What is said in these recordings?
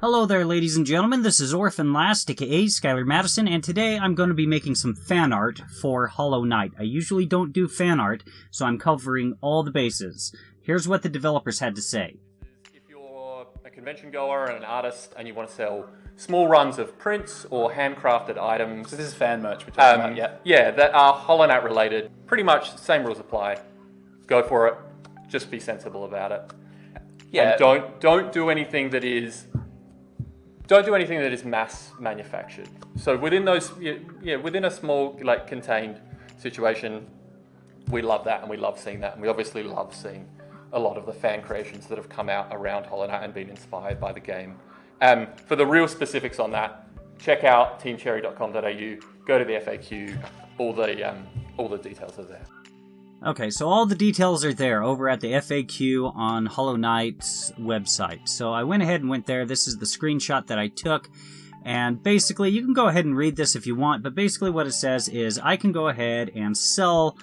Hello there, ladies and gentlemen. This is Orphan Last, aka Skylar Madison, and today I'm going to be making some fan art for Hollow Knight. I usually don't do fan art, so I'm covering all the bases. Here's what the developers had to say. If you're a convention goer and an artist and you want to sell small runs of prints or handcrafted items... So this is fan merch we're talking about, yeah? Yeah, that are Hollow Knight related. Pretty much the same rules apply. Go for it. Just be sensible about it. Yeah. And don't do anything that is... Don't do anything that is mass manufactured. So within those, within a small, contained situation, we love that and we love seeing that. And we obviously love seeing a lot of the fan creations that have come out around Hollow Knight and been inspired by the game. For the real specifics on that, check out teamcherry.com.au, go to the FAQ, all the details are there. Okay, so all the details are there over at the FAQ on Hollow Knight's website. So I went ahead and went there. This is the screenshot that I took. And basically, you can go ahead and read this if you want, but basically what it says is I can go ahead and sell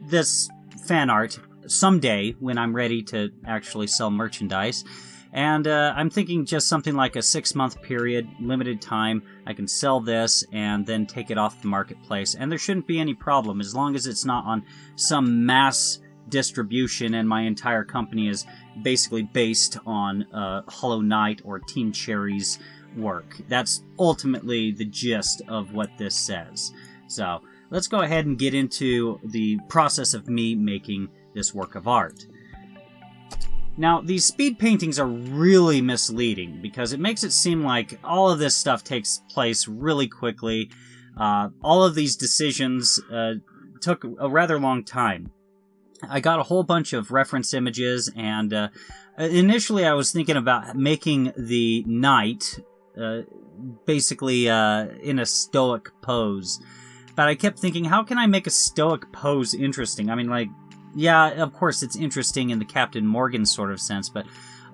this fan art someday when I'm ready to actually sell merchandise. And I'm thinking just something like a 6-month period, limited time. I can sell this and then take it off the marketplace. And there shouldn't be any problem as long as it's not on some mass distribution and my entire company is basically based on Hollow Knight or Team Cherry's work. That's ultimately the gist of what this says. So let's go ahead and get into the process of me making this work of art. Now, these speed paintings are really misleading because it makes it seem like all of this stuff takes place really quickly. All of these decisions took a rather long time. I got a whole bunch of reference images, and initially I was thinking about making the knight basically in a stoic pose. But I kept thinking, how can I make a stoic pose interesting? I mean, yeah, of course it's interesting in the Captain Morgan sort of sense, but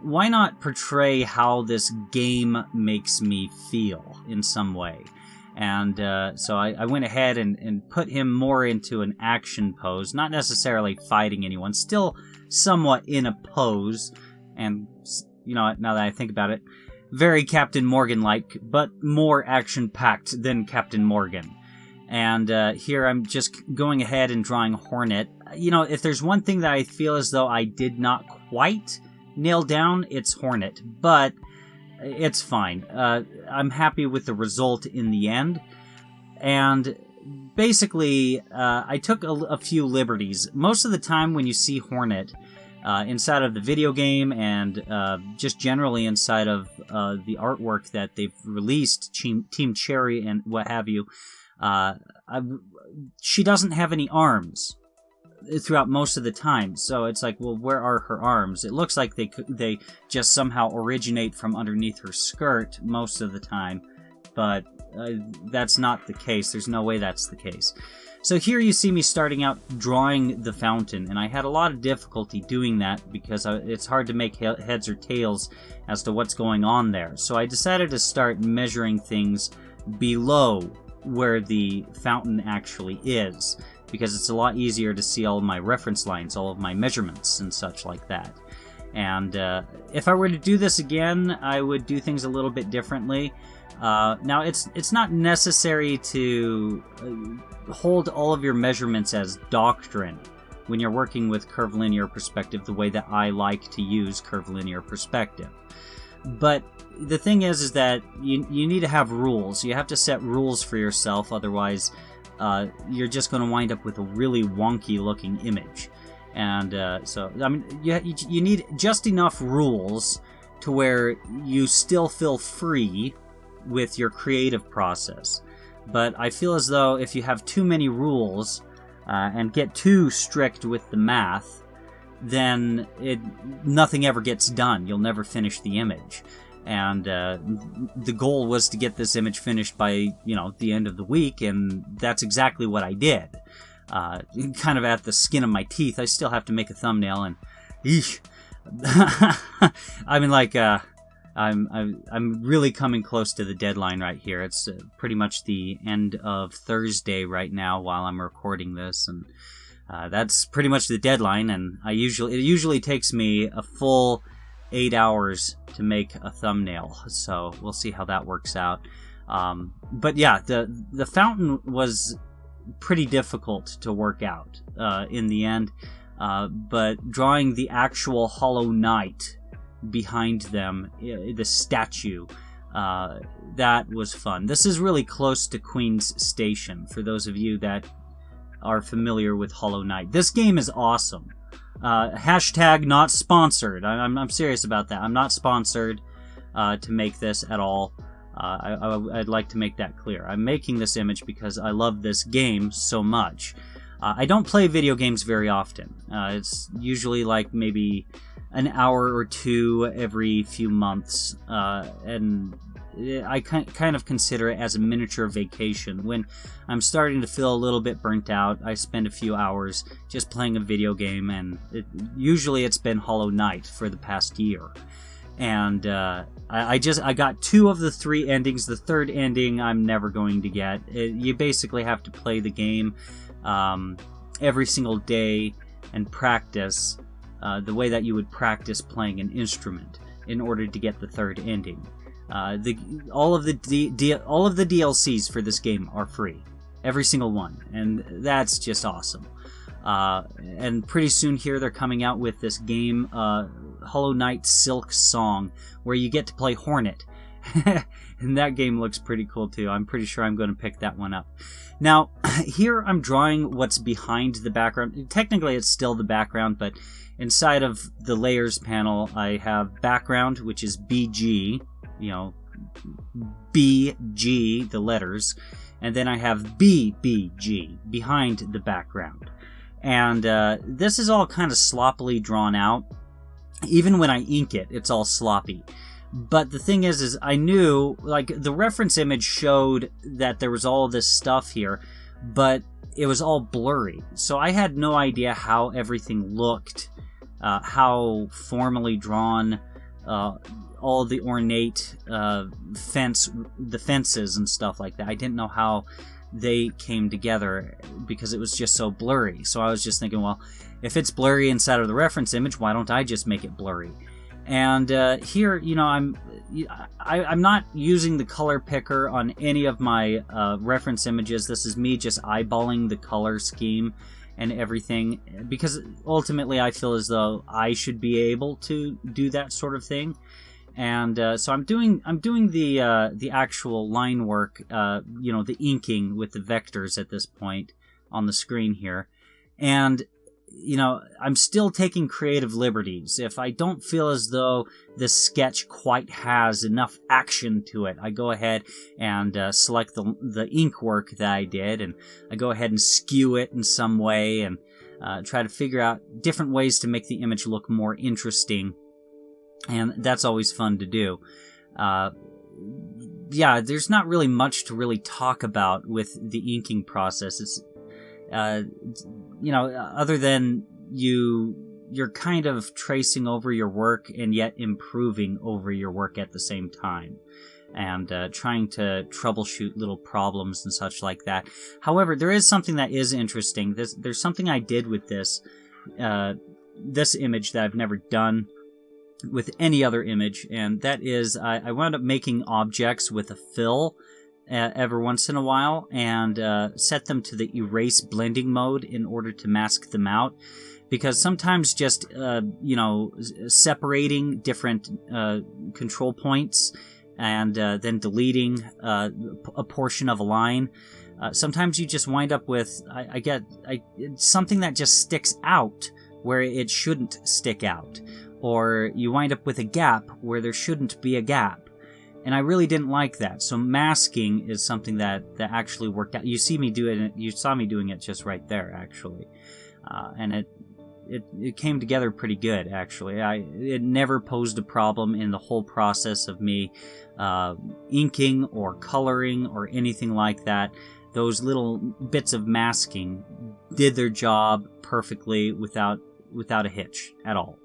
why not portray how this game makes me feel in some way? And so I went ahead and put him more into an action pose, not necessarily fighting anyone, still somewhat in a pose, and, you know, now that I think about it, very Captain Morgan-like, but more action-packed than Captain Morgan. And here I'm just going ahead and drawing Hornet. You know, if there's one thing that I feel as though I did not quite nail down, it's Hornet. But it's fine. I'm happy with the result in the end. And basically, I took a few liberties. Most of the time when you see Hornet inside of the video game and just generally inside of the artwork that they've released, Team Cherry and what have you, she doesn't have any arms throughout most of the time, so it's like, well, where are her arms? It looks like they just somehow originate from underneath her skirt most of the time, but that's not the case. There's no way that's the case. So here you see me starting out drawing the fountain, and I had a lot of difficulty doing that because it's hard to make heads or tails as to what's going on there. So I decided to start measuring things below where the fountain actually is, because it's a lot easier to see all of my reference lines, all of my measurements and such like that. And if I were to do this again, I would do things a little bit differently. Now, it's not necessary to hold all of your measurements as doctrine when you're working with curvilinear perspective the way that I like to use curvilinear perspective. But the thing is that you need to have rules. You have to set rules for yourself, otherwise you're just going to wind up with a really wonky looking image. And so, I mean, you need just enough rules to where you still feel free with your creative process. But I feel as though if you have too many rules and get too strict with the math, then nothing ever gets done. You'll never finish the image. And the goal was to get this image finished by, the end of the week, and that's exactly what I did. Kind of at the skin of my teeth. I still have to make a thumbnail, and eesh. I mean, I'm really coming close to the deadline right here. It's pretty much the end of Thursday right now while I'm recording this, and that's pretty much the deadline. And it usually takes me a full 8 hours to make a thumbnail, so we'll see how that works out. But yeah, the fountain was pretty difficult to work out in the end, but drawing the actual Hollow Knight behind them, the statue, that was fun. This is really close to Queen's Station, for those of you that are familiar with Hollow Knight. This game is awesome. Hashtag not sponsored. I'm serious about that. I'm not sponsored to make this at all. I'd like to make that clear. I'm making this image because I love this game so much. I don't play video games very often. It's usually like maybe an hour or two every few months, and I kind of consider it as a miniature vacation. When I'm starting to feel a little bit burnt out, I spend a few hours just playing a video game, and usually it's been Hollow Knight for the past year. And I got 2 of the 3 endings. The third ending I'm never going to get. You basically have to play the game every single day and practice the way that you would practice playing an instrument in order to get the third ending. All of the DLCs for this game are free, every single one, and that's just awesome. And pretty soon here they're coming out with this game, Hollow Knight Silk Song, where you get to play Hornet. And that game looks pretty cool too. I'm pretty sure I'm going to pick that one up. Now, here I'm drawing what's behind the background. Technically it's still the background, but inside of the layers panel I have background, which is BG, you know, BG, the letters, and then I have BBG behind the background. And this is all kind of sloppily drawn out. Even when I ink it, it's all sloppy. But the thing is I knew, like, the reference image showed that there was all this stuff here, but it was all blurry. So I had no idea how everything looked, how formally drawn, all the ornate fences and stuff like that. I didn't know how they came together because it was just so blurry. So I was just thinking, well, if it's blurry inside of the reference image, why don't I just make it blurry? And here, you know, I'm not using the color picker on any of my reference images. This is me just eyeballing the color scheme and everything, because ultimately I feel as though I should be able to do that sort of thing. And so I'm doing the actual line work, you know, the inking with the vectors at this point on the screen here. And, you know, I'm still taking creative liberties. If I don't feel as though this sketch quite has enough action to it, I go ahead and select the ink work that I did, and I go ahead and skew it in some way and try to figure out different ways to make the image look more interesting. And that's always fun to do. Yeah, there's not really much to really talk about with the inking process. It's, you know, other than you're kind of tracing over your work and yet improving over your work at the same time, and trying to troubleshoot little problems and such like that. However, there is something that is interesting. There's something I did with this image that I've never done with any other image, and that is I wound up making objects with a fill every once in a while, and set them to the erase blending mode in order to mask them out, because sometimes just you know, separating different control points and then deleting a portion of a line, sometimes you just wind up with something that just sticks out where it shouldn't stick out, or you wind up with a gap where there shouldn't be a gap. And I really didn't like that. So masking is something that actually worked out. You saw me doing it just right there, actually. And it came together pretty good, actually. It never posed a problem in the whole process of me inking or coloring or anything like that. Those little bits of masking did their job perfectly without a hitch at all.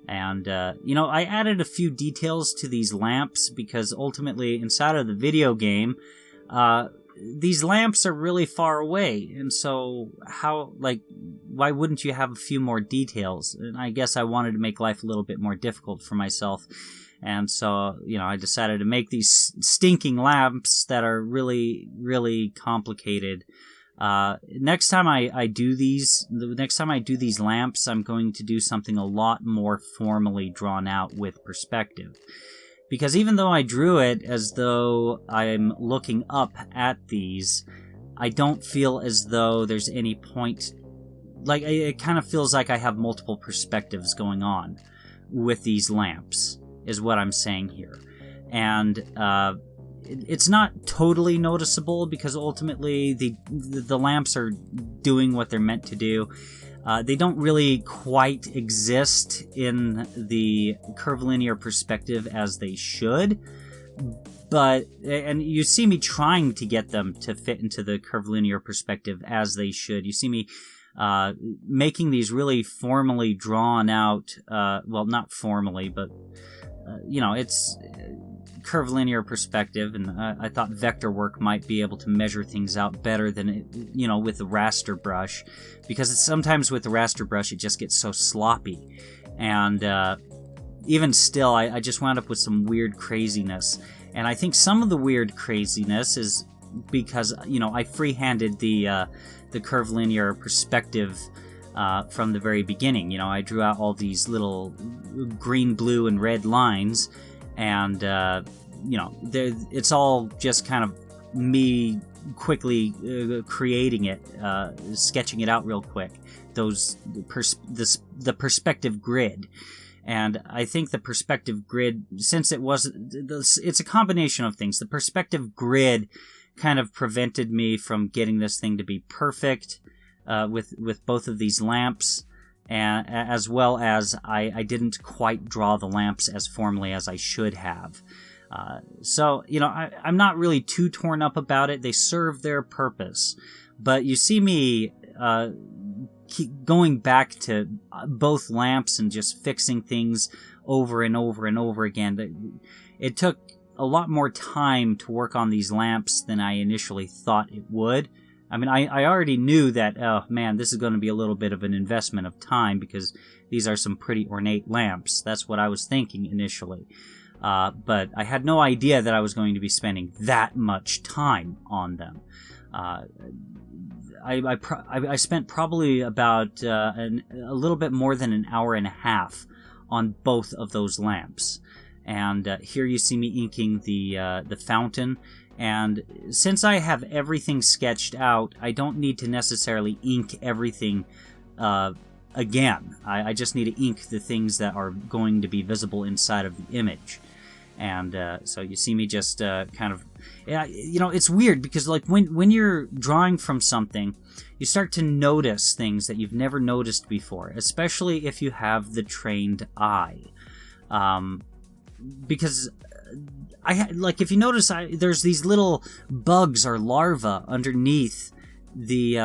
And, you know, I added a few details to these lamps because ultimately inside of the video game, these lamps are really far away, and so why wouldn't you have a few more details? And I guess I wanted to make life a little bit more difficult for myself, and so, I decided to make these stinking lamps that are really, really complicated. Next time I do these lamps, I'm going to do something a lot more formally drawn out with perspective. Because even though I drew it as though I'm looking up at these, I don't feel as though there's any point. It kind of feels like I have multiple perspectives going on with these lamps, is what I'm saying here. And it's not totally noticeable, because ultimately the lamps are doing what they're meant to do. They don't really quite exist in the curvilinear perspective as they should, and you see me trying to get them to fit into the curvilinear perspective as they should. You see me making these really formally drawn out, well, not formally, but it's curvilinear perspective, and I thought vector work might be able to measure things out better than with the raster brush, because sometimes with the raster brush it just gets so sloppy, and even still I just wound up with some weird craziness. And I think some of the weird craziness is because I free-handed the curvilinear perspective from the very beginning. I drew out all these little green, blue, and red lines, and it's all just kind of me quickly creating it, sketching it out real quick. The perspective grid, and I think the perspective grid, since it's a combination of things. The perspective grid kind of prevented me from getting this thing to be perfect with both of these lamps. And as well as I didn't quite draw the lamps as formally as I should have. So, I'm not really too torn up about it. They serve their purpose. But you see me keep going back to both lamps and just fixing things over and over and over again. It took a lot more time to work on these lamps than I initially thought it would. I mean, I already knew that, oh man, this is going to be a little bit of an investment of time, because these are some pretty ornate lamps. That's what I was thinking initially. But I had no idea that I was going to be spending that much time on them. I spent probably about a little bit more than an hour and a half on both of those lamps. And here you see me inking the fountain. And since I have everything sketched out, I don't need to necessarily ink everything again. I just need to ink the things that are going to be visible inside of the image. And so you see me just kind of... it's weird, because when you're drawing from something, you start to notice things that you've never noticed before, especially if you have the trained eye. Because... if you notice, there's these little bugs or larvae underneath the,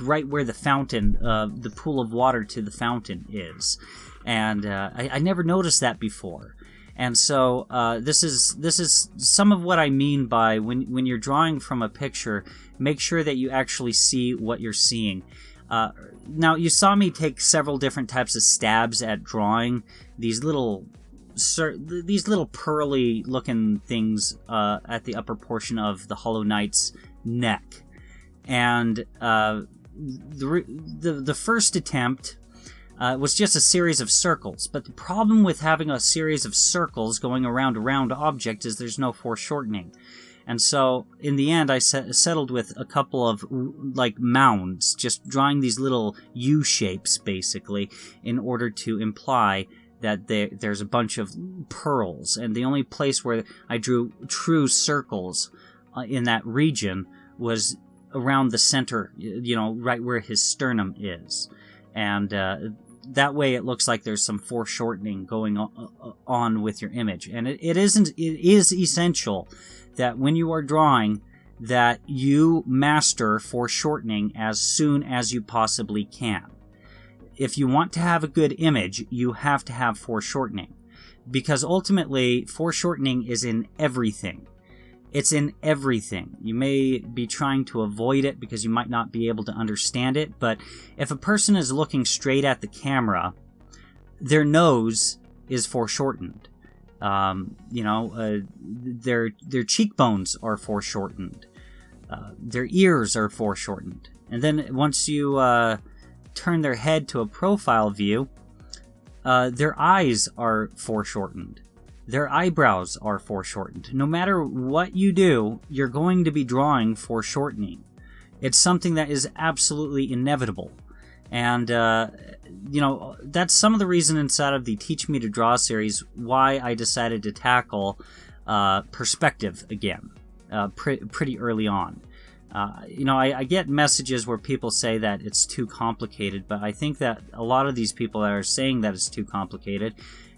right where the fountain, the pool of water to the fountain is. And I never noticed that before. And so this is some of what I mean by when you're drawing from a picture, make sure that you actually see what you're seeing. Now, you saw me take several different types of stabs at drawing these little pearly looking things at the upper portion of the Hollow Knight's neck. And the first attempt was just a series of circles. But the problem with having a series of circles going around a round object is there's no foreshortening. And so, in the end, I settled with a couple of, mounds, just drawing these little U-shapes, basically, in order to imply that there's a bunch of pearls. And the only place where I drew true circles in that region was around the center, right where his sternum is. And that way it looks like there's some foreshortening going on with your image. And it is essential that when you are drawing, that you master foreshortening as soon as you possibly can. If you want to have a good image, you have to have foreshortening. Because ultimately, foreshortening is in everything. It's in everything. You may be trying to avoid it because you might not be able to understand it, but if a person is looking straight at the camera, their nose is foreshortened. Their cheekbones are foreshortened. Their ears are foreshortened. And then once you turn their head to a profile view, their eyes are foreshortened. Their eyebrows are foreshortened. No matter what you do, you're going to be drawing foreshortening. It's something that is absolutely inevitable. And, that's some of the reason inside of the Teach Me to Draw series why I decided to tackle perspective again pretty early on. I get messages where people say that it's too complicated, but I think that a lot of these people that are saying that it's too complicated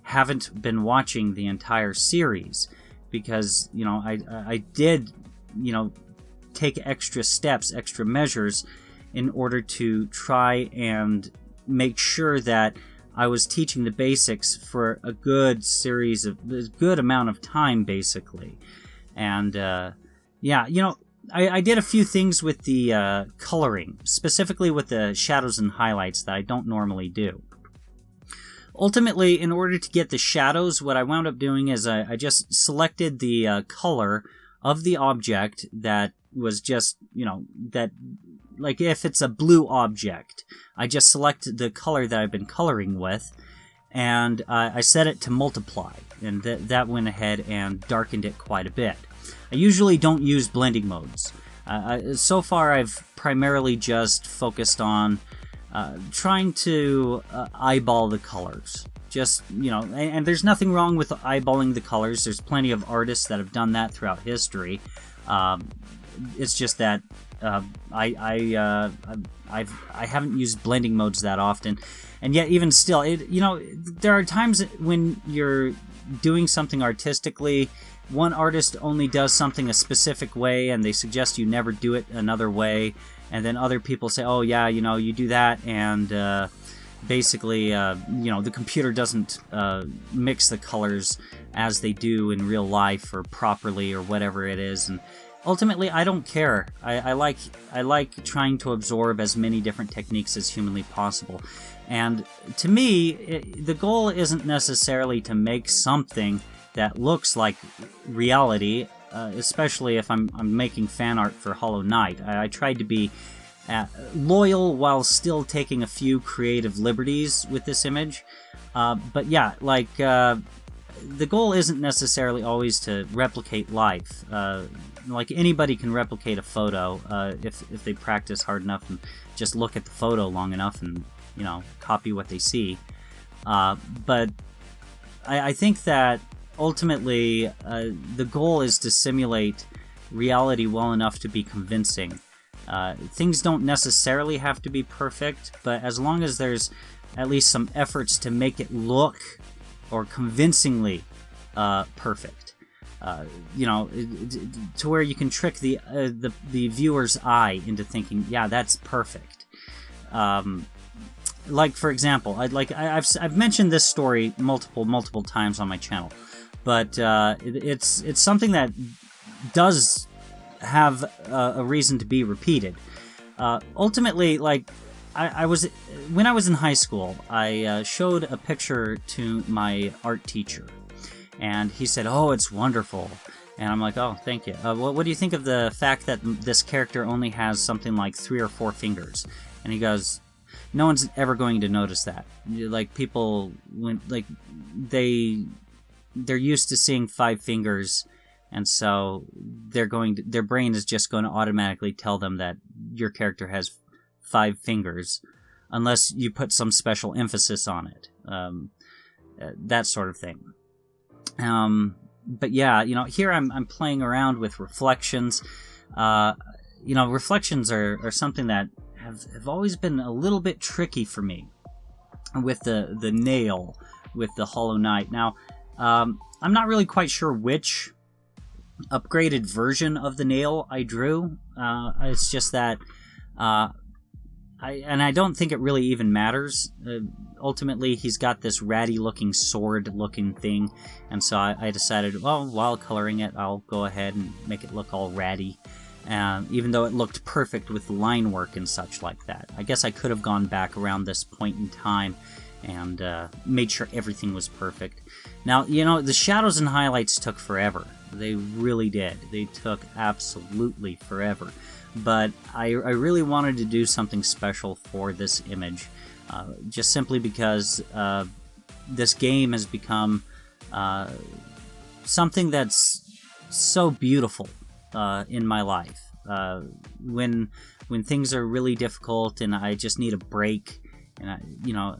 haven't been watching the entire series, because, I did, take extra steps, extra measures in order to try and make sure that I was teaching the basics for a good amount of time, basically. And, I did a few things with the coloring, specifically with the shadows and highlights that I don't normally do. Ultimately, in order to get the shadows, what I wound up doing is I just selected the color of the object that was just, that, like if it's a blue object, I just select the color that I've been coloring with, and I set it to multiply, and that went ahead and darkened it quite a bit. I usually don't use blending modes. So far, I've primarily just focused on trying to eyeball the colors. Just, and there's nothing wrong with eyeballing the colors. There's plenty of artists that have done that throughout history. It's just that I haven't used blending modes that often, and yet even still, there are times when you're doing something artistically, one artist only does something a specific way, and they suggest you never do it another way. And then other people say, oh yeah, you do that, and basically, the computer doesn't mix the colors as they do in real life or properly or whatever it is. And ultimately, I don't care. I like trying to absorb as many different techniques as humanly possible. And to me, the goal isn't necessarily to make something that looks like reality, especially if I'm making fan art for Hollow Knight. I tried to be loyal while still taking a few creative liberties with this image. But yeah, the goal isn't necessarily always to replicate life. Like anybody can replicate a photo if they practice hard enough and just look at the photo long enough and copy what they see. But I think that ultimately the goal is to simulate reality well enough to be convincing. Things don't necessarily have to be perfect, but as long as there's at least some efforts to make it look or convincingly perfect, to where you can trick the viewer's eye into thinking, yeah, that's perfect. Like, for example, I've mentioned this story multiple times on my channel, but it's something that does have a reason to be repeated. Ultimately, when I was in high school, I showed a picture to my art teacher, and he said, "Oh, it's wonderful." And I'm like, "Oh, thank you. What do you think of the fact that this character only has something like 3 or 4 fingers?" And he goes, "No one's ever going to notice that. Like, people, they're used to seeing 5 fingers, and so their brain is just going to automatically tell them that your character has 5 fingers, unless you put some special emphasis on it." That sort of thing. But yeah, here I'm playing around with reflections. Reflections are something that have always been a little bit tricky for me with the nail, with the Hollow Knight. Now, I'm not really quite sure which upgraded version of the nail I drew. It's just that I I don't think it really even matters. Ultimately, he's got this ratty-looking sword-looking thing, and so I decided, well, while coloring it, I'll go ahead and make it look all ratty. Even though it looked perfect with line work and such like that. I guess I could have gone back around this point in time and made sure everything was perfect. Now, you know, the shadows and highlights took forever. They really did. They took absolutely forever. But I really wanted to do something special for this image, just simply because this game has become something that's so beautiful in my life. When things are really difficult and I just need a break, and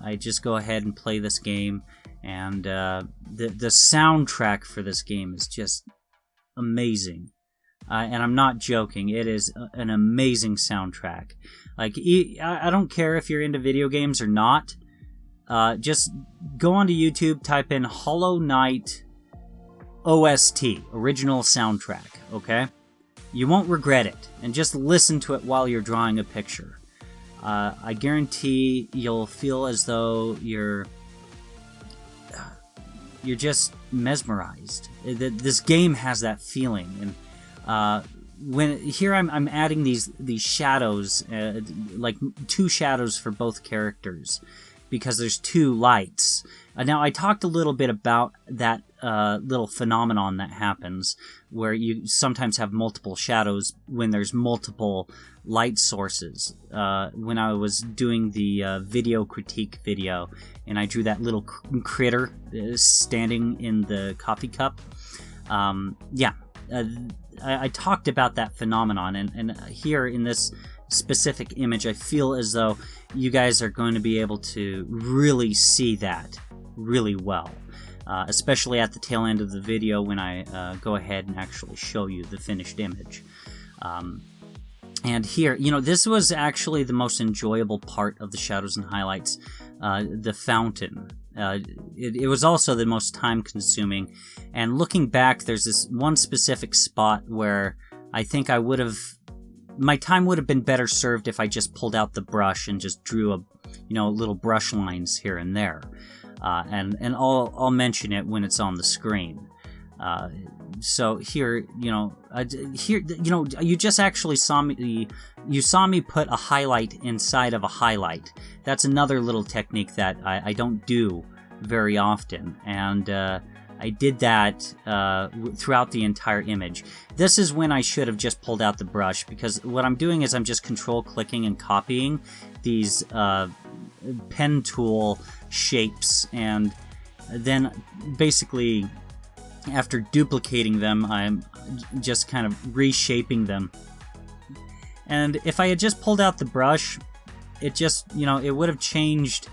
I just go ahead and play this game, and the soundtrack for this game is just amazing. And I'm not joking. It is an amazing soundtrack. Like, I don't care if you're into video games or not. Just go onto YouTube, type in Hollow Knight OST, original soundtrack, okay? You won't regret it, and just listen to it while you're drawing a picture. I guarantee you'll feel as though you're just mesmerized. This game has that feeling, and when here I'm adding these shadows, like 2 shadows for both characters, because there's 2 lights. Now, I talked a little bit about that little phenomenon that happens, where you sometimes have multiple shadows when there's multiple light sources. When I was doing the video critique video, and I drew that little critter standing in the coffee cup. I talked about that phenomenon, and here in this specific image, I feel as though you guys are going to be able to really see that really well, especially at the tail end of the video when I go ahead and actually show you the finished image. And here, this was actually the most enjoyable part of the shadows and highlights, the fountain. It was also the most time-consuming, and looking back, there's this one specific spot where I think my time would have been better served if I just pulled out the brush and just drew little brush lines here and there, and I'll mention it when it's on the screen. So here, you just actually saw me. You saw me put a highlight inside of a highlight. That's another little technique that I don't do very often, and I did that throughout the entire image. This is when I should have just pulled out the brush, because what I'm doing is I'm just control-clicking and copying these pen tool shapes, and then basically, after duplicating them, I'm just kind of reshaping them. And if I had just pulled out the brush, it just, it would have changed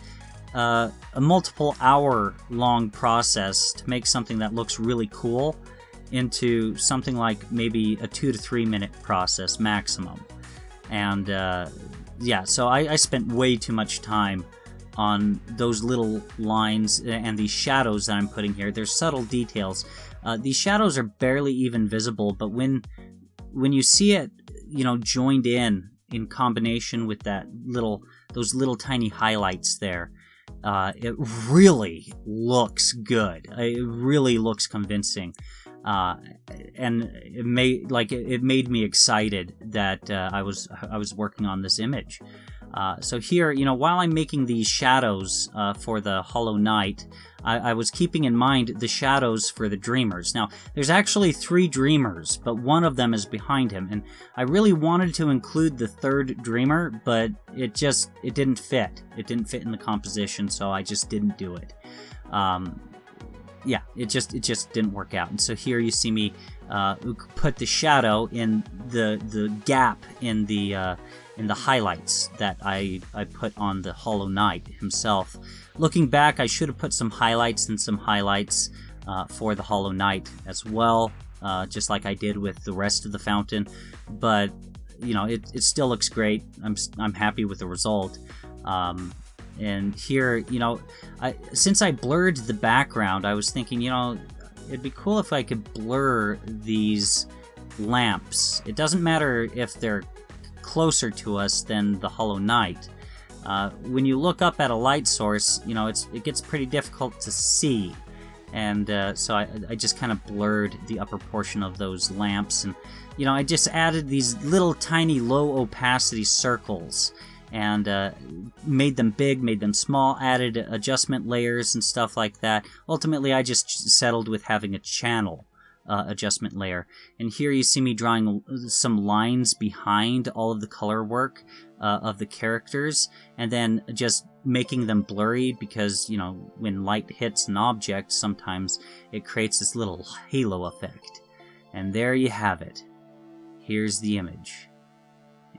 a multiple hour long process to make something that looks really cool into something like maybe a 2 to 3 minute process maximum. And so I spent way too much time on those little lines and these shadows that I'm putting here. There's subtle details. These shadows are barely even visible, but when you see it, joined in combination with those little tiny highlights there, it really looks good. It really looks convincing, and it made me excited that I was working on this image. So here, while I'm making these shadows for the Hollow Knight, I was keeping in mind the shadows for the Dreamers. Now, there's actually 3 Dreamers, but one of them is behind him, and I really wanted to include the 3rd Dreamer, but it didn't fit. It didn't fit in the composition, so I just didn't do it. It just didn't work out. And so here you see me put the shadow in the gap in the highlights that I put on the Hollow Knight himself. Looking back, I should have put some highlights and some highlights for the Hollow Knight as well, just like I did with the rest of the fountain. But it still looks great. I'm happy with the result. And here, since I blurred the background, I was thinking, it'd be cool if I could blur these lamps. It doesn't matter if they're closer to us than the Hollow Knight. When you look up at a light source, you know, it gets pretty difficult to see. And so I just kind of blurred the upper portion of those lamps. And, you know, I just added these little tiny low opacity circles. And made them big, made them small, added adjustment layers and stuff like that. Ultimately, I just settled with having a channel adjustment layer. And here you see me drawing some lines behind all of the color work of the characters, and then just making them blurry because, you know, when light hits an object, sometimes it creates this little halo effect. And there you have it. Here's the image.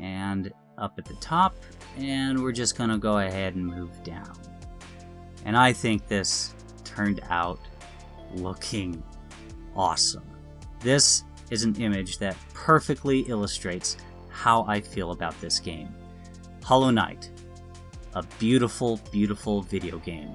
And up at the top, and we're just gonna go ahead and move down. And I think this turned out looking awesome. This is an image that perfectly illustrates how I feel about this game. Hollow Knight, a beautiful, beautiful video game.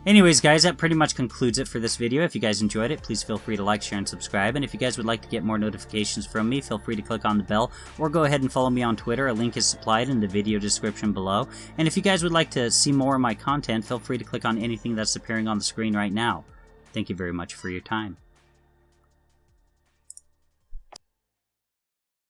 Anyways, guys, that pretty much concludes it for this video. If you guys enjoyed it, please feel free to like, share, and subscribe. And if you guys would like to get more notifications from me, feel free to click on the bell, or go ahead and follow me on Twitter. A link is supplied in the video description below. And if you guys would like to see more of my content, feel free to click on anything that's appearing on the screen right now. Thank you very much for your time.